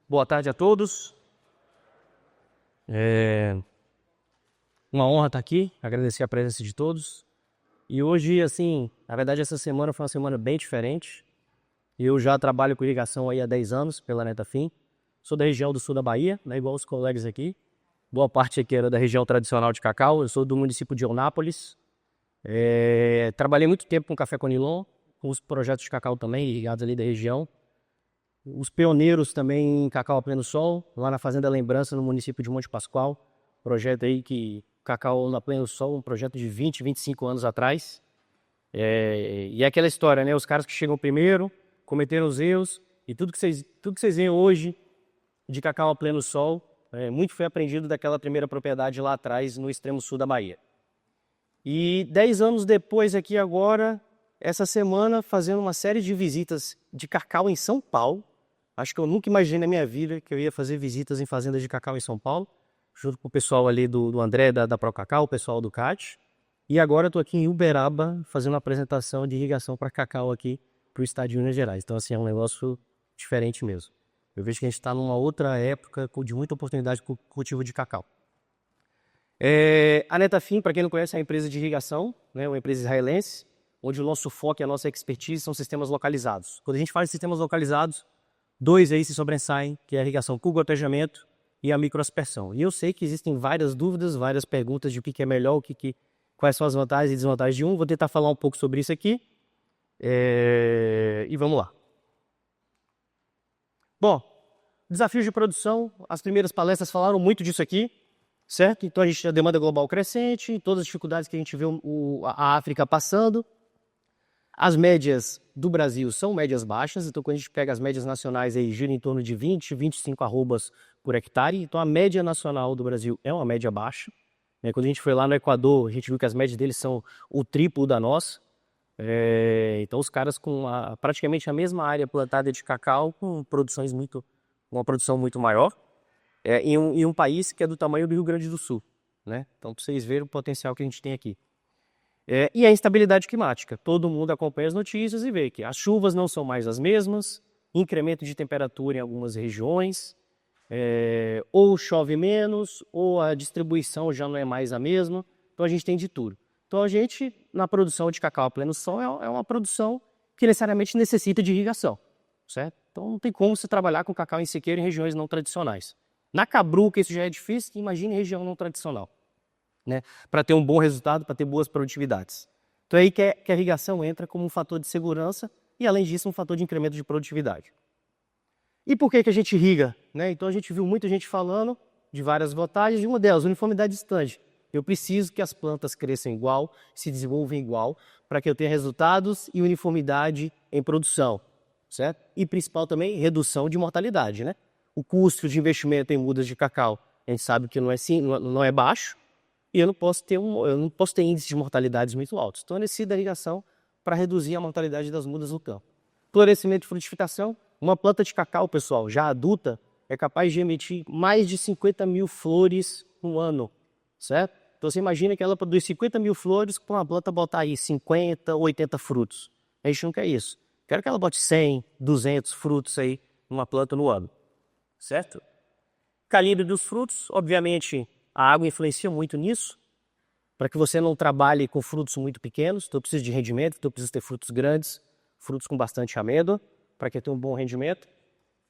Boa tarde a todos. É uma honra estar aqui, agradecer a presença de todos. E hoje, assim, na verdade essa semana foi uma semana bem diferente. Eu já trabalho com irrigação aí há 10 anos pela Netafim. Sou da região do sul da Bahia, né, igual os colegas aqui. Boa parte aqui era da região tradicional de cacau. Eu sou do município de Eunápolis. Trabalhei muito tempo com café Conilon, com os projetos de cacau também, irrigados ali da região. Os pioneiros também em cacau a pleno sol, lá na Fazenda Lembrança, no município de Monte Pascoal. Projeto aí que cacau a pleno sol, um projeto de 20, 25 anos atrás. E é aquela história, né? Os caras que chegam primeiro, cometeram os erros, e tudo que vocês veem hoje de cacau a pleno sol, muito foi aprendido daquela primeira propriedade lá atrás, no extremo sul da Bahia. E 10 anos depois aqui agora, essa semana, fazendo uma série de visitas de cacau em São Paulo. Acho que eu nunca imaginei na minha vida que eu ia fazer visitas em fazendas de cacau em São Paulo, junto com o pessoal ali do André, da ProCacau, o pessoal do CAT. E agora estou aqui em Uberaba, fazendo uma apresentação de irrigação para cacau aqui para o estado de Minas Gerais. Então, assim, é um negócio diferente mesmo. Eu vejo que a gente está numa outra época de muita oportunidade com o cultivo de cacau. A Netafim, para quem não conhece, é uma empresa de irrigação, né, uma empresa israelense, onde o nosso foco e a nossa expertise são sistemas localizados. Quando a gente fala de sistemas localizados, dois aí se sobressaem, que é a irrigação com gotejamento e a microaspersão. E eu sei que existem várias dúvidas, várias perguntas de o que é melhor, quais são as vantagens e desvantagens de um. Vou tentar falar um pouco sobre isso aqui. E vamos lá. Bom, desafios de produção. As primeiras palestras falaram muito disso aqui, certo? Então a gente tem a demanda global crescente, todas as dificuldades que a gente vê a África passando. As médias do Brasil são médias baixas, então quando a gente pega as médias nacionais aí, gira em torno de 20, 25 arrobas por hectare. Então a média nacional do Brasil é uma média baixa. Quando a gente foi lá no Equador, a gente viu que as médias deles são o triplo da nossa. Então os caras com praticamente a mesma área plantada de cacau, com uma produção muito maior, em um país que é do tamanho do Rio Grande do Sul, né? Então para vocês verem o potencial que a gente tem aqui. E a instabilidade climática. Todo mundo acompanha as notícias e vê que as chuvas não são mais as mesmas, incremento de temperatura em algumas regiões, ou chove menos, ou a distribuição já não é mais a mesma. Então a gente tem de tudo. Então a gente, na produção de cacau a pleno sol, é uma produção que necessariamente necessita de irrigação, certo? Então não tem como você trabalhar com cacau em sequeiro em regiões não tradicionais. Na Cabruca isso já é difícil, imagine região não tradicional, né? Para ter um bom resultado, para ter boas produtividades. Então é aí que a irrigação entra como um fator de segurança e, além disso, um fator de incremento de produtividade. E por que a gente irriga, né? Então a gente viu muita gente falando de várias vantagens, e uma delas, uniformidade de estande. Eu preciso que as plantas cresçam igual, se desenvolvam igual, para que eu tenha resultados e uniformidade em produção, certo? E principal também, redução de mortalidade, né? O custo de investimento em mudas de cacau, a gente sabe que não é baixo, e eu não posso ter índices de mortalidades muito altos. Então eu necessito da irrigação para reduzir a mortalidade das mudas no campo. Florescimento e frutificação. Uma planta de cacau, pessoal, já adulta, é capaz de emitir mais de 50 mil flores no ano, certo? Então você imagina que ela produz 50 mil flores para uma planta botar aí 50, 80 frutos. A gente não quer isso. Quero que ela bote 100, 200 frutos aí numa planta no ano, certo? Calibre dos frutos, obviamente a água influencia muito nisso, para que você não trabalhe com frutos muito pequenos. Então eu preciso de rendimento, então eu preciso ter frutos grandes, frutos com bastante amêndoa, para que eu tenha um bom rendimento.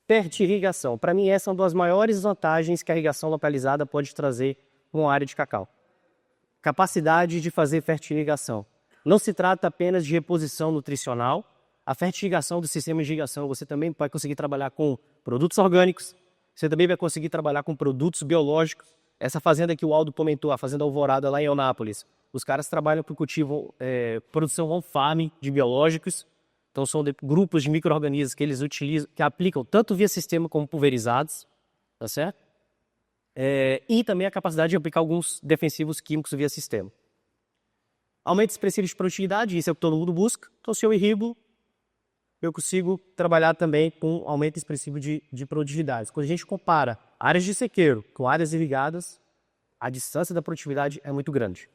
Fertirrigação. Para mim, essa é uma das maiores vantagens que a irrigação localizada pode trazer para uma área de cacau. Capacidade de fazer fertirrigação. Não se trata apenas de reposição nutricional. A fertirrigação do sistema de irrigação, você também vai conseguir trabalhar com produtos orgânicos, você também vai conseguir trabalhar com produtos biológicos. Essa fazenda que o Aldo comentou, a Fazenda Alvorada lá em Eunápolis, os caras trabalham para o cultivo, produção on-farm de biológicos. Então são grupos de micro-organismos que eles utilizam, que aplicam tanto via sistema como pulverizados, tá certo? E também a capacidade de aplicar alguns defensivos químicos via sistema. Aumento expressivo de produtividade, isso é o que todo mundo busca. Então se eu irrigo, eu consigo trabalhar também com aumento expressivo de produtividade. Quando a gente compara áreas de sequeiro com áreas irrigadas, a distância da produtividade é muito grande.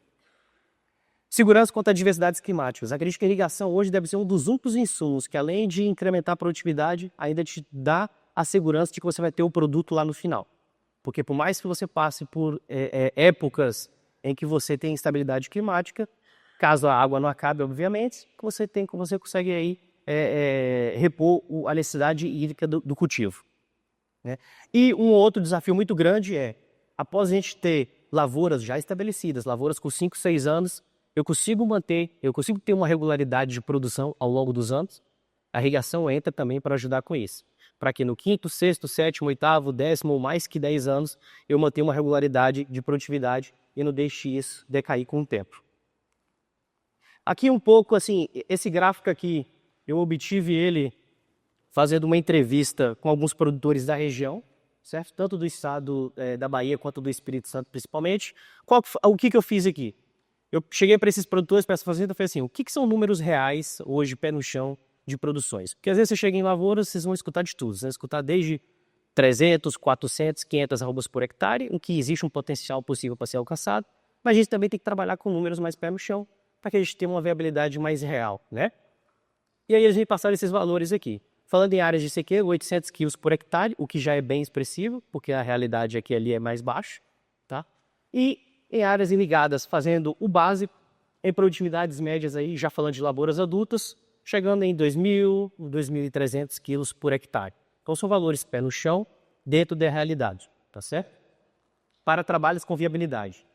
Segurança contra adversidades climáticas. Acredito que a irrigação hoje deve ser um dos únicos insumos que, além de incrementar a produtividade, ainda te dá a segurança de que você vai ter o produto lá no final. Porque por mais que você passe por épocas em que você tem instabilidade climática, caso a água não acabe, obviamente, você consegue aí repor a necessidade hídrica do cultivo, né? E um outro desafio muito grande após a gente ter lavouras já estabelecidas, lavouras com 5, 6 anos, eu consigo ter uma regularidade de produção ao longo dos anos. A irrigação entra também para ajudar com isso. Para que no 5º, 6º, 7º, 8º, 10º ou mais que 10 anos, eu mantenha uma regularidade de produtividade e não deixe isso decair com o tempo. Aqui um pouco, assim, esse gráfico aqui, eu obtive ele fazendo uma entrevista com alguns produtores da região, certo? Tanto do estado da Bahia quanto do Espírito Santo, principalmente. O que eu fiz aqui? Eu cheguei para esses produtores, para essa fazenda, e falei assim, o que são números reais hoje, pé no chão, de produções? Porque às vezes você chega em lavouras, vocês vão escutar de tudo. Vocês vão escutar desde 300, 400, 500 arrobas por hectare, em que existe um potencial possível para ser alcançado, mas a gente também tem que trabalhar com números mais pé no chão, para que a gente tenha uma viabilidade mais real, né? E aí a gente passaram esses valores aqui. Falando em áreas de sequeiro, 800 quilos por hectare, o que já é bem expressivo, porque a realidade é que ali é mais baixo, tá? E em áreas irrigadas, fazendo o básico, em produtividades médias aí, já falando de lavouras adultas, chegando em 2.000, 2.300 quilos por hectare. Então são valores pé no chão, dentro da realidade, tá certo? Para trabalhos com viabilidade.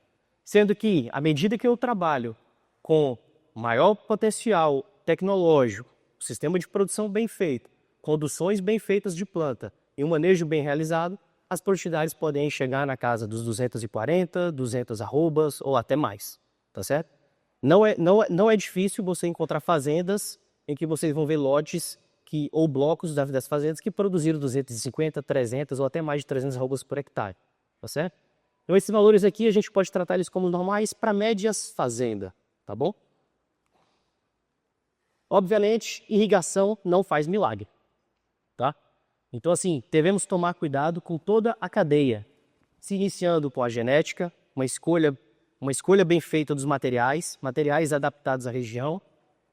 Sendo que, à medida que eu trabalho com maior potencial tecnológico, sistema de produção bem feito, conduções bem feitas de planta e um manejo bem realizado, as produtividades podem chegar na casa dos 240, 200 arrobas ou até mais, tá certo? Não é difícil você encontrar fazendas em que vocês vão ver lotes ou blocos das fazendas que produziram 250, 300 ou até mais de 300 arrobas por hectare, tá certo? Então esses valores aqui a gente pode tratar eles como normais para médias fazenda, tá bom? Obviamente, irrigação não faz milagre, tá? Então assim, devemos tomar cuidado com toda a cadeia, se iniciando com a genética, uma escolha bem feita dos materiais adaptados à região,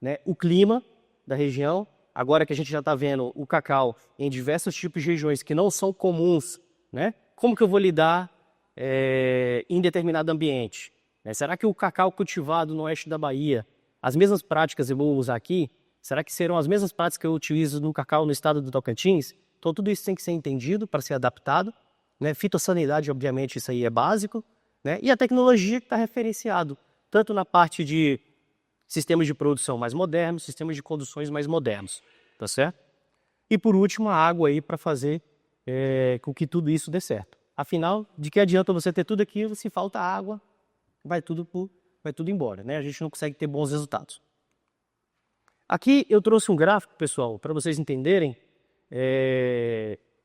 né? O clima da região, agora que a gente já está vendo o cacau em diversos tipos de regiões que não são comuns, né? Como que eu vou lidar em determinado ambiente? Né? Será que o cacau cultivado no oeste da Bahia, as mesmas práticas eu vou usar aqui? Será que serão as mesmas práticas que eu utilizo no cacau no estado do Tocantins? Então tudo isso tem que ser entendido para ser adaptado, né? Fitossanidade, obviamente, isso aí é básico, né? E a tecnologia que está referenciado, tanto na parte de sistemas de produção mais modernos, sistemas de conduções mais modernos, tá certo? E por último, a água aí para fazer com que tudo isso dê certo. Afinal, de que adianta você ter tudo aquilo se falta água, vai tudo embora, né? A gente não consegue ter bons resultados. Aqui eu trouxe um gráfico, pessoal, para vocês entenderem.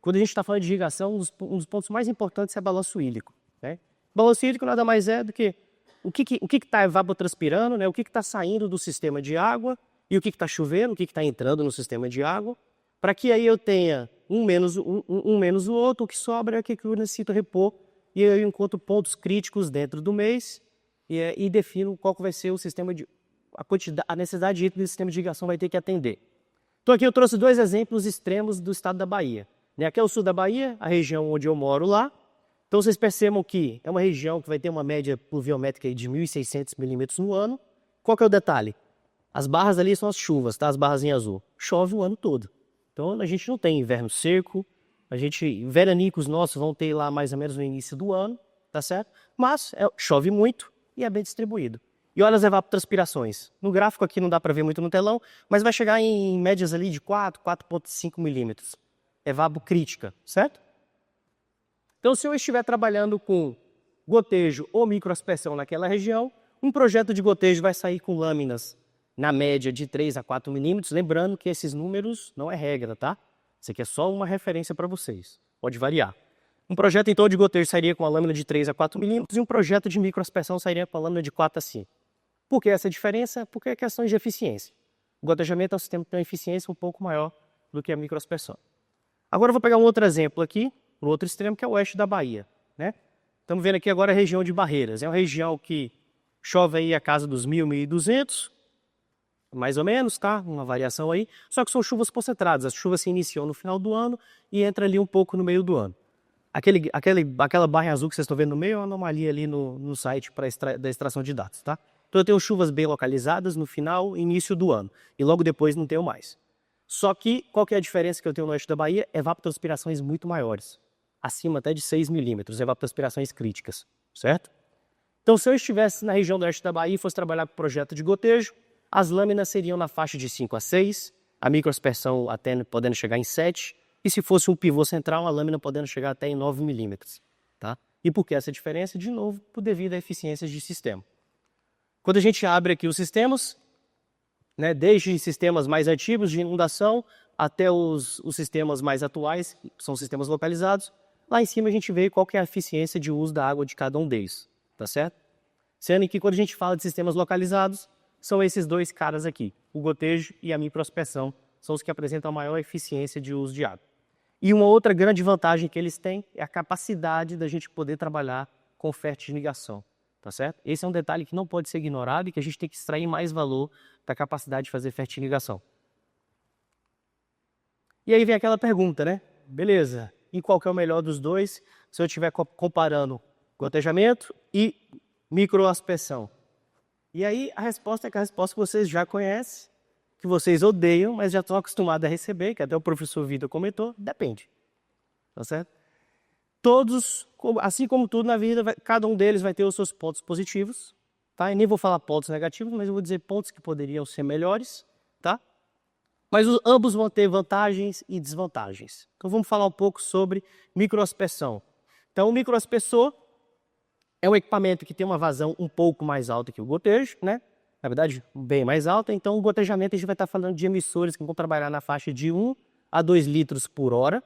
Quando a gente está falando de irrigação, um dos pontos mais importantes é balanço hídrico, né? Balanço hídrico nada mais é do que o que está evapotranspirando, né? O que está saindo do sistema de água e o que está chovendo, o que está entrando no sistema de água, para que aí eu tenha um menos o outro, o que sobra é o que eu necessito repor, e eu encontro pontos críticos dentro do mês e defino qual que vai ser o sistema a necessidade hídrica que o sistema de irrigação vai ter que atender. Então aqui eu trouxe 2 exemplos extremos do estado da Bahia. Aqui é o sul da Bahia, a região onde eu moro lá. Então vocês percebam que é uma região que vai ter uma média pluviométrica de 1.600 milímetros no ano. Qual que é o detalhe? As barras ali são as chuvas, tá? As barras em azul. Chove o ano todo. Então a gente não tem inverno seco, veranicos nossos vão ter lá mais ou menos no início do ano, tá certo? Mas chove muito e é bem distribuído. E olha as evapotranspirações. No gráfico aqui não dá para ver muito no telão, mas vai chegar em médias ali de 4,5 milímetros. Evabo crítica, certo? Então, se eu estiver trabalhando com gotejo ou microaspersão naquela região, um projeto de gotejo vai sair com lâminas na média de 3 a 4 milímetros, lembrando que esses números não é regra, tá? Isso aqui é só uma referência para vocês, pode variar. Um projeto então de gotejo sairia com a lâmina de 3 a 4 milímetros e um projeto de microaspersão sairia com a lâmina de 4 a 5. Por que essa diferença? Porque é questões de eficiência. O gotejamento é um sistema que tem uma eficiência um pouco maior do que a microaspersão. Agora eu vou pegar um outro exemplo aqui, no outro extremo, que é o oeste da Bahia, né? Estamos vendo aqui agora a região de Barreiras. É uma região que chove aí a casa dos 1.000, 1.200. mais ou menos, tá? Uma variação aí. Só que são chuvas concentradas. As chuvas se iniciam no final do ano e entra ali um pouco no meio do ano. Aquela barra azul que vocês estão vendo no meio é uma anomalia ali no site da extração de dados, tá? Então eu tenho chuvas bem localizadas no final e início do ano. E logo depois não tenho mais. Só que qual que é a diferença que eu tenho no oeste da Bahia? Evapotranspirações muito maiores. Acima até de 6 milímetros, evapotranspirações críticas, certo? Então se eu estivesse na região do oeste da Bahia e fosse trabalhar com projeto de gotejo, as lâminas seriam na faixa de 5 a 6, a microaspersão até podendo chegar em 7, e se fosse um pivô central, a lâmina podendo chegar até em 9 milímetros. Tá? E por que essa diferença? De novo, devido a eficiências de sistema. Quando a gente abre aqui os sistemas, né, desde sistemas mais antigos de inundação até os sistemas mais atuais, que são sistemas localizados, lá em cima a gente vê qual que é a eficiência de uso da água de cada um deles. Tá certo? Sendo que quando a gente fala de sistemas localizados, são esses dois caras aqui, o gotejo e a microaspersão, são os que apresentam a maior eficiência de uso de água. E uma outra grande vantagem que eles têm é a capacidade da gente poder trabalhar com fertirrigação, tá certo? Esse é um detalhe que não pode ser ignorado e que a gente tem que extrair mais valor da capacidade de fazer fertirrigação. E aí vem aquela pergunta, né? Beleza, e qual que é o melhor dos dois se eu estiver comparando gotejamento e microaspersão? E aí a resposta é que a resposta que vocês já conhecem, que vocês odeiam, mas já estão acostumados a receber, que até o professor Vida comentou, depende. Tá certo? Todos, assim como tudo na vida, cada um deles vai ter os seus pontos positivos, tá? E nem vou falar pontos negativos, mas eu vou dizer pontos que poderiam ser melhores, tá? Mas ambos vão ter vantagens e desvantagens. Então vamos falar um pouco sobre microaspersão. Então o microaspersor é um equipamento que tem uma vazão um pouco mais alta que o gotejo, né? Na verdade, bem mais alta. Então, o gotejamento a gente vai estar falando de emissores que vão trabalhar na faixa de 1 a 2 litros por hora,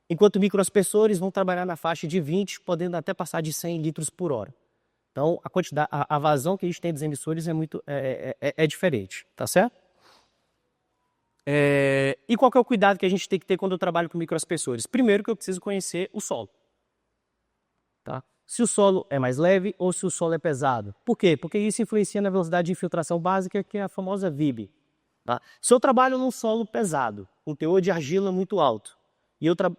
enquanto microaspersores vão trabalhar na faixa de 20, podendo até passar de 100 litros por hora. Então, a vazão que a gente tem dos emissores é diferente, tá certo? E qual que é o cuidado que a gente tem que ter quando eu trabalho com microaspersores? Primeiro que eu preciso conhecer o solo. Tá? Se o solo é mais leve ou se o solo é pesado. Por quê? Porque isso influencia na velocidade de infiltração básica, que é a famosa VIB. Tá? Se eu trabalho num solo pesado, com teor de argila muito alto,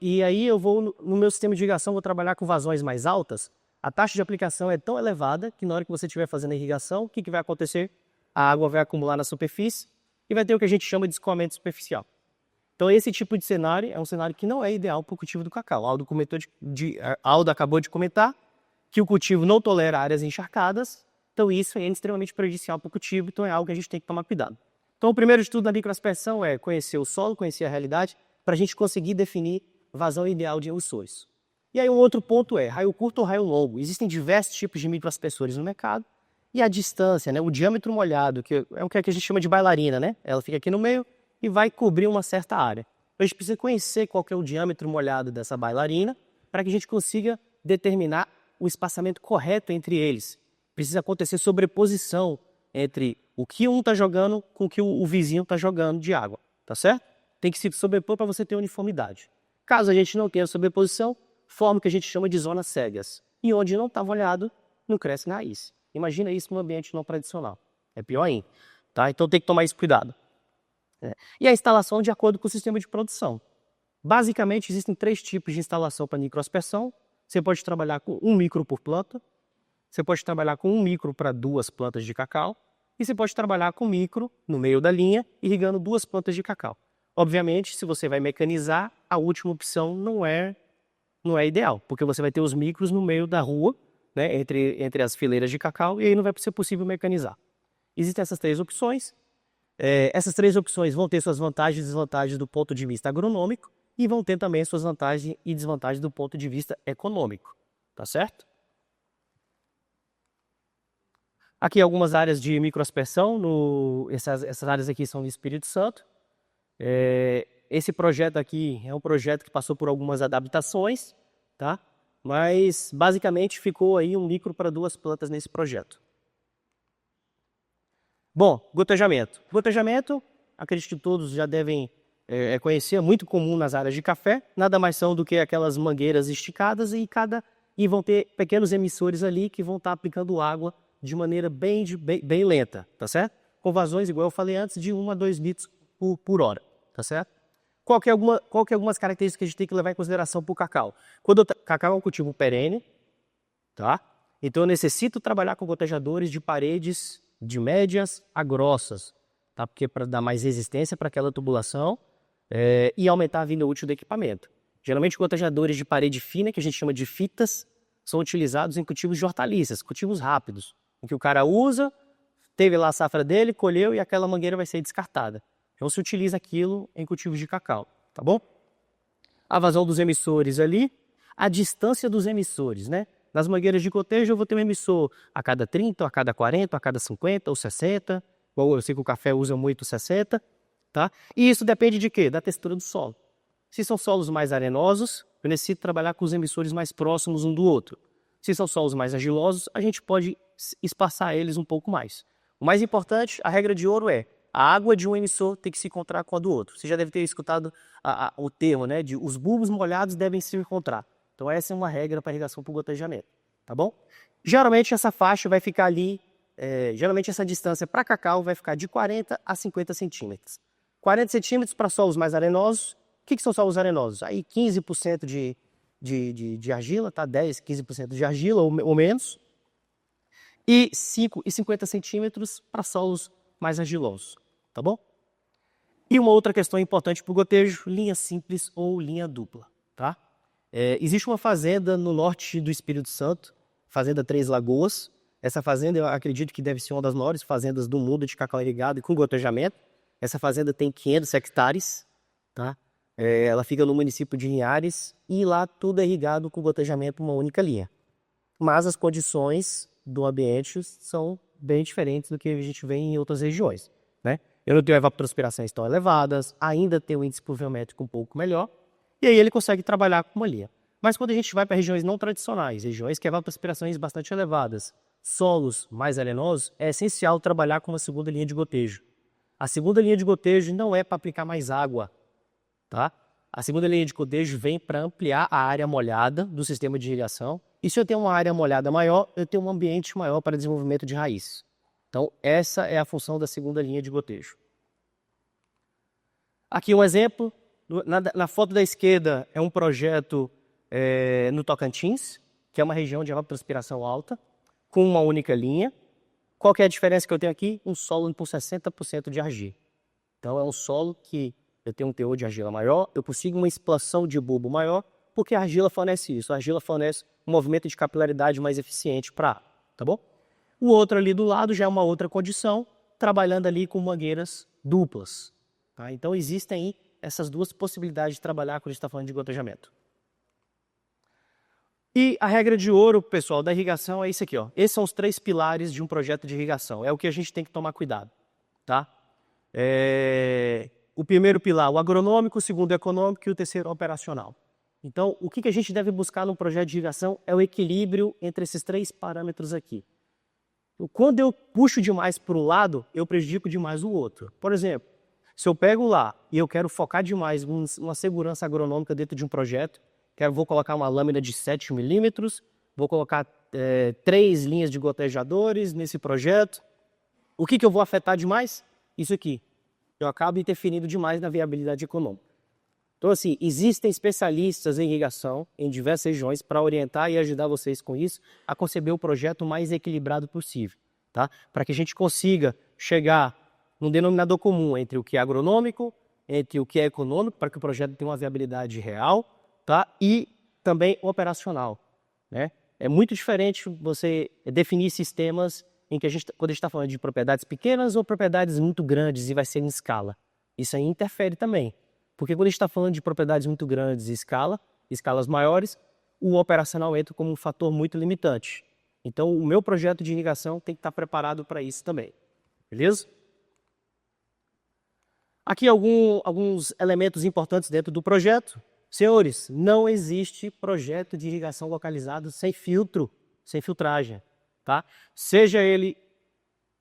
e aí eu vou, no meu sistema de irrigação, vou trabalhar com vazões mais altas, a taxa de aplicação é tão elevada que na hora que você estiver fazendo a irrigação, o que vai acontecer? A água vai acumular na superfície e vai ter o que a gente chama de escoamento superficial. Então esse tipo de cenário é um cenário que não é ideal para o cultivo do cacau. Aldo acabou de comentar que o cultivo não tolera áreas encharcadas, então isso é extremamente prejudicial para o cultivo, então é algo que a gente tem que tomar cuidado. Então o primeiro estudo da microaspersão é conhecer o solo, conhecer a realidade, para a gente conseguir definir vazão ideal de emissores. E aí um outro ponto é raio curto ou raio longo. Existem diversos tipos de microaspersores no mercado, e a distância, né, o diâmetro molhado, que é o que a gente chama de bailarina, né? Ela fica aqui no meio e vai cobrir uma certa área. Então a gente precisa conhecer qual que é o diâmetro molhado dessa bailarina, para que a gente consiga determinar o espaçamento correto entre eles. Precisa acontecer sobreposição entre o que um está jogando com o que o vizinho está jogando de água, tá certo? Tem que se sobrepor para você ter uniformidade. Caso a gente não tenha sobreposição, forma o que a gente chama de zonas cegas. E onde não está molhado, não cresce raiz. Imagina isso num ambiente não tradicional. É pior ainda. Tá? Então tem que tomar esse cuidado. E a instalação de acordo com o sistema de produção. Basicamente, existem 3 tipos de instalação para microaspersão. Você pode trabalhar com 1 micro por planta, você pode trabalhar com 1 micro para 2 plantas de cacau, e você pode trabalhar com micro no meio da linha, irrigando 2 plantas de cacau. Obviamente, se você vai mecanizar, a última opção não é ideal, porque você vai ter os micros no meio da rua, né, entre as fileiras de cacau, e aí não vai ser possível mecanizar. Existem essas 3 opções. Essas 3 opções vão ter suas vantagens e desvantagens do ponto de vista agronômico, e vão ter também suas vantagens e desvantagens do ponto de vista econômico, tá certo? Aqui algumas áreas de microaspersão, essas áreas aqui são no Espírito Santo. Esse projeto aqui é um projeto que passou por algumas adaptações, tá? Mas basicamente ficou aí 1 micro para 2 plantas nesse projeto. Bom, gotejamento. Gotejamento, acredito que todos já devem conhecer, é muito comum nas áreas de café, nada mais são do que aquelas mangueiras esticadas e vão ter pequenos emissores ali que vão estar aplicando água de maneira bem lenta, tá certo? com vazões, igual eu falei antes, de 1 a 2 litros por hora, tá certo? Qual que é algumas características que a gente tem que levar em consideração para o cacau? Quando o cacau é um cultivo perene, tá? Então eu necessito trabalhar com gotejadores de paredes de médias a grossas, tá? Porque para dar mais resistência para aquela tubulação e aumentar a vida útil do equipamento. Geralmente gotejadores de parede fina, que a gente chama de fitas, são utilizados em cultivos de hortaliças, cultivos rápidos, em que o cara usa, teve lá a safra dele, colheu e aquela mangueira vai ser descartada. Então se utiliza aquilo em cultivos de cacau, tá bom? A vazão dos emissores ali, a distância dos emissores, né? Nas mangueiras de gotejo eu vou ter um emissor a cada 30, a cada 40, a cada 50 ou 60. Bom, eu sei que o café usa muito 60, tá? E isso depende de quê? Da textura do solo. Se são solos mais arenosos, eu necessito trabalhar com os emissores mais próximos um do outro. Se são solos mais argilosos, a gente pode espaçar eles um pouco mais. O mais importante, a regra de ouro é a água de um emissor tem que se encontrar com a do outro. Você já deve ter escutado o termo, né? De os bulbos molhados devem se encontrar. Então essa é uma regra para irrigação por gotejamento, tá bom? Geralmente essa faixa vai ficar ali, geralmente essa distância para cacau vai ficar de 40 a 50 centímetros. 40 centímetros para solos mais arenosos. O que são solos arenosos? Aí 15% de argila, tá? 10, 15% de argila ou menos. E 5 e 50 centímetros para solos mais argilosos, tá bom? E uma outra questão importante para o gotejo, linha simples ou linha dupla, tá? Existe uma fazenda no norte do Espírito Santo, Fazenda Três Lagoas. Essa fazenda eu acredito que deve ser uma das maiores fazendas do mundo de cacau irrigado e com gotejamento. Essa fazenda tem 500 hectares, tá? Ela fica no município de Linhares e lá tudo é irrigado com gotejamento uma única linha. Mas as condições do ambiente são bem diferentes do que a gente vê em outras regiões, né? Eu não tenho evapotranspirações tão elevadas, ainda tenho um índice pluviométrico um pouco melhor, e aí ele consegue trabalhar com uma linha. Mas quando a gente vai para regiões não tradicionais, regiões que evapotranspirações bastante elevadas, solos mais arenosos, é essencial trabalhar com uma segunda linha de gotejo. A segunda linha de gotejo não é para aplicar mais água, tá? A segunda linha de gotejo vem para ampliar a área molhada do sistema de irrigação. E se eu tenho uma área molhada maior, eu tenho um ambiente maior para desenvolvimento de raiz. Então, essa é a função da segunda linha de gotejo. Aqui um exemplo. Na foto da esquerda é um projeto no Tocantins, que é uma região de evapotranspiração alta, com uma única linha. Qual que é a diferença que eu tenho aqui? Um solo com 60% de argila. Então, é um solo que eu tenho um teor de argila maior, eu consigo uma expansão de bulbo maior, porque a argila fornece isso. A argila fornece um movimento de capilaridade mais eficiente para a água, tá bom? O outro ali do lado já é uma outra condição, trabalhando ali com mangueiras duplas. Tá? Então existem aí essas duas possibilidades de trabalhar quando a gente está falando de gotejamento. E a regra de ouro, pessoal, da irrigação é isso aqui, ó. Esses são os 3 pilares de um projeto de irrigação. É o que a gente tem que tomar cuidado, tá? O primeiro pilar, o agronômico, o segundo, o econômico e o terceiro, o operacional. Então, o que a gente deve buscar num projeto de irrigação é o equilíbrio entre esses 3 parâmetros aqui. Quando eu puxo demais para um lado, eu prejudico demais o outro. Por exemplo, se eu pego lá e eu quero focar demais uma segurança agronômica dentro de um projeto, vou colocar uma lâmina de 7 milímetros, vou colocar 3 linhas de gotejadores nesse projeto, o que eu vou afetar demais? Isso aqui. Eu acabo interferindo demais na viabilidade econômica. Então, assim, existem especialistas em irrigação em diversas regiões para orientar e ajudar vocês com isso a conceber o projeto mais equilibrado possível, tá? Para que a gente consiga chegar num denominador comum entre o que é agronômico, entre o que é econômico, para que o projeto tenha uma viabilidade real, tá? E também operacional, né? É muito diferente você definir sistemas em que quando a gente está falando de propriedades pequenas ou propriedades muito grandes e vai ser em escala. Isso aí interfere também. Porque quando a gente está falando de propriedades muito grandes e escalas maiores, o operacional entra como um fator muito limitante. Então, o meu projeto de irrigação tem que estar preparado para isso também. Beleza? Aqui alguns elementos importantes dentro do projeto. Senhores, não existe projeto de irrigação localizado sem filtro, sem filtragem. Tá? Seja ele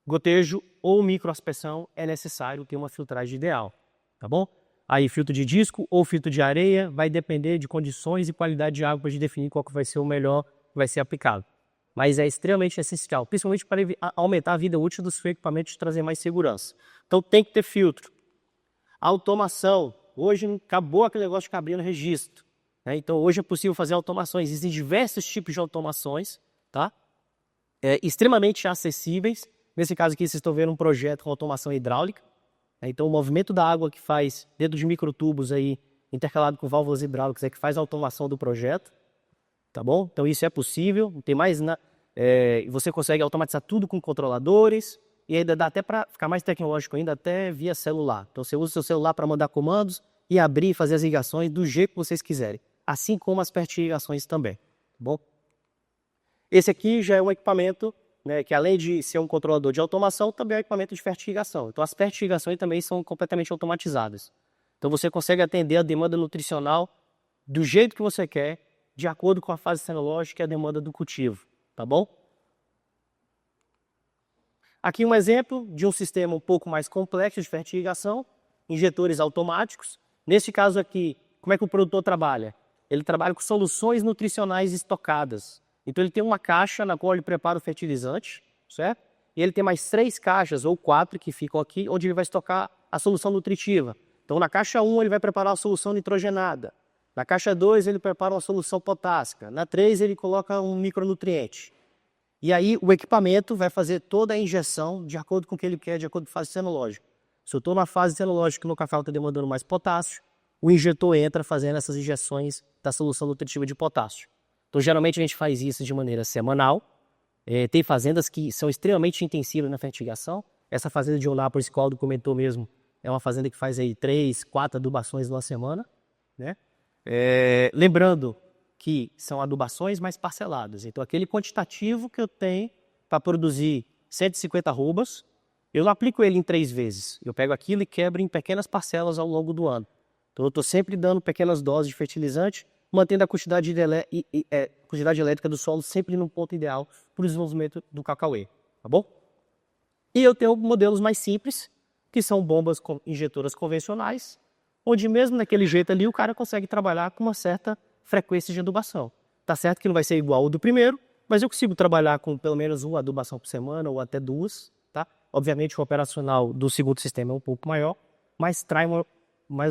gotejo ou microaspersão, é necessário ter uma filtragem ideal. Tá bom? Aí, filtro de disco ou filtro de areia vai depender de condições e qualidade de água para a gente definir qual que vai ser o melhor que vai ser aplicado. mas é extremamente essencial, principalmente para aumentar a vida útil do seu equipamento e trazer mais segurança. Então tem que ter filtro. Automação. Hoje acabou aquele negócio de ficar abrindo registro, né? Então hoje é possível fazer automações. Existem diversos tipos de automações, tá? Extremamente acessíveis. Nesse caso aqui vocês estão vendo um projeto com automação hidráulica. Então o movimento da água que faz dentro de microtubos aí, intercalado com válvulas hidráulicas, é que faz a automação do projeto. Tá bom? Então isso é possível. Não tem mais você consegue automatizar tudo com controladores. E ainda dá até para ficar mais tecnológico ainda, até via celular. Então você usa o seu celular para mandar comandos e abrir e fazer as ligações do jeito que vocês quiserem. Assim como as fertirrigações também. Tá bom? Esse aqui já é um equipamento, né, que além de ser um controlador de automação, também é um equipamento de fertirrigação. Então as fertirrigações também são completamente automatizadas. Então você consegue atender a demanda nutricional do jeito que você quer, de acordo com a fase fenológica e a demanda do cultivo. Tá bom? Aqui um exemplo de um sistema um pouco mais complexo de fertirrigação, injetores automáticos. Nesse caso aqui, como é que o produtor trabalha? Ele trabalha com soluções nutricionais estocadas. Então ele tem uma caixa na qual ele prepara o fertilizante, certo? E ele tem mais 3 caixas ou 4 que ficam aqui, onde ele vai estocar a solução nutritiva. Então na caixa 1 ele vai preparar a solução nitrogenada. Na caixa 2 ele prepara uma solução potássica. Na 3 ele coloca um micronutriente. E aí o equipamento vai fazer toda a injeção de acordo com o que ele quer, de acordo com a fase fenológica. Se eu estou na fase fenológica que o meu café está demandando mais potássio, o injetor entra fazendo essas injeções da solução nutritiva de potássio. Então geralmente a gente faz isso de maneira semanal. Tem fazendas que são extremamente intensivas na fertirrigação. Essa fazenda de Eunápolis, que o Aldo comentou mesmo, é uma fazenda que faz aí 3, 4 adubações numa semana, né? Lembrando que são adubações mais parceladas. Então, aquele quantitativo que eu tenho para produzir 150 arrobas, eu não aplico ele em 3 vezes. Eu pego aquilo e quebro em pequenas parcelas ao longo do ano. Então, eu estou sempre dando pequenas doses de fertilizante, mantendo a quantidade elétrica do solo sempre no ponto ideal para o desenvolvimento do cacauê. Tá bom? E eu tenho modelos mais simples, que são bombas injetoras convencionais, onde mesmo naquele jeito ali o cara consegue trabalhar com uma certa frequência de adubação. Tá certo que não vai ser igual ao do primeiro, mas eu consigo trabalhar com pelo menos uma adubação por semana ou até 2, tá? Obviamente o operacional do segundo sistema é um pouco maior, mas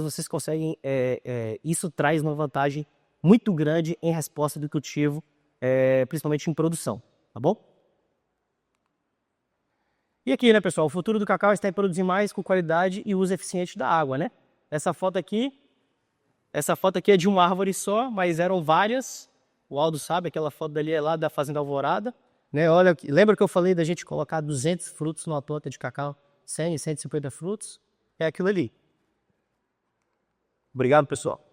vocês conseguem, isso traz uma vantagem muito grande em resposta do cultivo, principalmente em produção, tá bom? E aqui, né, pessoal, o futuro do cacau está em produzir mais com qualidade e uso eficiente da água, né? Essa foto aqui é de uma árvore só, mas eram várias. O Aldo sabe, aquela foto dali é lá da Fazenda Alvorada. Né? Olha, lembra que eu falei da gente colocar 200 frutos numa planta de cacau? 100, 150 frutos? É aquilo ali. Obrigado, pessoal.